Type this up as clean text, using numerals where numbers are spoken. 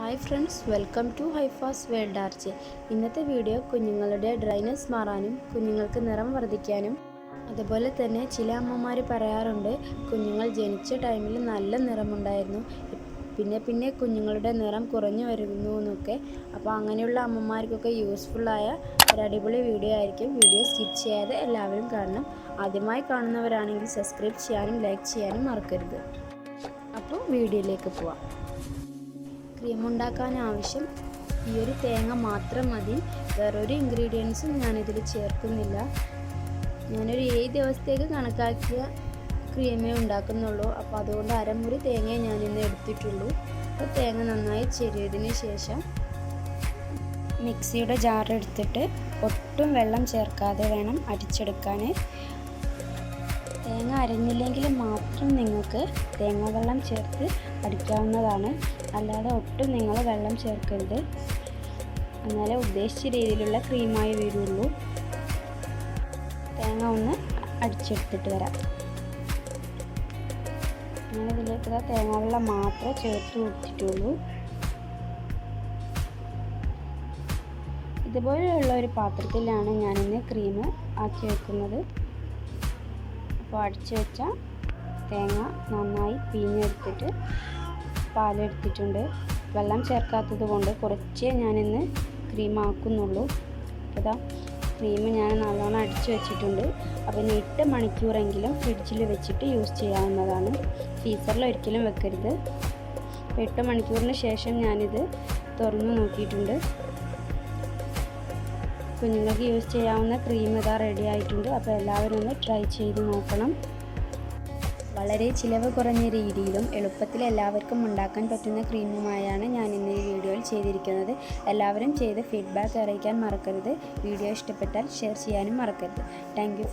Hi friends, welcome to ഹൈഫാസ് world arch. ഇന്നത്തെ video കുഞ്ഞുങ്ങളുടെ ഡ്രൈനെസ് മാറാനും കുഞ്ഞുങ്ങൾക്ക് നിറം വർദ്ധിക്കാനും അതുപോലെ തന്നെ ചില അമ്മമാർ പറയാറുണ്ട് കുഞ്ഞുങ്ങൾ ജനിച്ച ടൈമിൽ നല്ല നിറമുണ്ടായിരുന്നു, പിന്നെ കുഞ്ഞുങ്ങളുടെ നിറം കുറഞ്ഞു വരുന്നു എന്നൊക്കെ. അപ്പോൾ അങ്ങനെയുള്ള അമ്മമാർക്കൊക്കെ യൂസ്ഫുള്ളായ ഒരു അടിപൊളി വീഡിയോ ആയിരിക്കും. വീഡിയോ സ്കിപ്പ് ചെയ്യാതെ എല്ലാവരും കാണണം. ആദ്യമായി കാണുന്നവരാണെങ്കിൽ സബ്സ്ക്രൈബ് ചെയ്യാനും ലൈക്ക് ചെയ്യാനും മറക്കരുത്. അപ്പോൾ വീഡിയോയിലേക്ക് പോവാം. ക്രീം ഉണ്ടാക്കാൻ ആവശ്യം ഈ ഒരു തേങ്ങ മാത്രം മതി. വേറൊരു ഇൻഗ്രീഡിയൻസും ഞാനിതിൽ ചേർക്കുന്നില്ല. ഞാനൊരു 7 ദിവസത്തേക്ക് കണക്കാക്കിയ ക്രീമേ ഉണ്ടാക്കുന്നുള്ളൂ. അപ്പോൾ അതുകൊണ്ട് അരമുറി തേങ്ങയെ ഞാനിന്ന് എടുത്തിട്ടുള്ളൂ. അപ്പോൾ തേങ്ങ നന്നായി ചെരിയതിന് ശേഷം മിക്സിയുടെ ജാർ എടുത്തിട്ട് ഒട്ടും വെള്ളം ചേർക്കാതെ വേണം അടിച്ചെടുക്കാൻ. തേങ്ങ അരഞ്ഞില്ലെങ്കിൽ മാത്രം നിങ്ങൾക്ക് തേങ്ങ വെള്ളം ചേർത്ത് അടിക്കാവുന്നതാണ്, അല്ലാതെ ഒട്ടും നിങ്ങൾ വെള്ളം ചേർക്കരുത്. എന്നാലേ ഉദ്ദേശിച്ച രീതിയിലുള്ള ക്രീമായി വരുള്ളൂ. തേങ്ങ ഒന്ന് അടിച്ചെടുത്തിട്ട് വരാം. ഞാനിതിലേക്ക് തേങ്ങ വെള്ളം മാത്രമേ ചേർത്ത് കൊടുത്തിട്ടുള്ളൂ. ഇതുപോലെയുള്ള ഒരു പാത്രത്തിലാണ് ഞാനിന്ന് ക്രീം ആക്കി വെക്കുന്നത്. അപ്പോൾ അടിച്ചു വെച്ച തേങ്ങ നന്നായി പിഴിഞ്ഞെടുത്തിട്ട് പാലെടുത്തിട്ടുണ്ട്. വെള്ളം ചേർക്കാത്തത് കൊണ്ട് കുറച്ചേ ഞാനിന്ന് ക്രീം ആക്കുന്നുള്ളൂ. അപ്പോൾ ക്രീം ഞാൻ നല്ലോണം അടിച്ചു വെച്ചിട്ടുണ്ട്. അപ്പോൾ 8 മണിക്കൂറെങ്കിലും ഫ്രിഡ്ജിൽ വെച്ചിട്ട് യൂസ് ചെയ്യാവുന്നതാണ്. ഫ്രീസറിൽ ഒരിക്കലും വെക്കരുത്. 8 മണിക്കൂറിന് ശേഷം ഞാനിത് തുറന്നു നോക്കിയിട്ടുണ്ട്. കുഞ്ഞുങ്ങൾക്ക് യൂസ് ചെയ്യാവുന്ന ക്രീം ഇതാ റെഡി ആയിട്ടുണ്ട്. അപ്പോൾ എല്ലാവരും ഒന്ന് ട്രൈ ചെയ്ത് നോക്കണം. വളരെ ചിലവ് കുറഞ്ഞ രീതിയിലും എളുപ്പത്തിൽ എല്ലാവർക്കും ഉണ്ടാക്കാൻ പറ്റുന്ന ക്രീമുമായാണ് ഞാൻ ഇന്ന് ഈ വീഡിയോയിൽ ചെയ്തിരിക്കുന്നത്. എല്ലാവരും ചെയ്ത് ഫീഡ്ബാക്ക് അറിയിക്കാൻ മറക്കരുത്. വീഡിയോ ഇഷ്ടപ്പെട്ടാൽ ഷെയർ ചെയ്യാനും മറക്കരുത്. Thank you.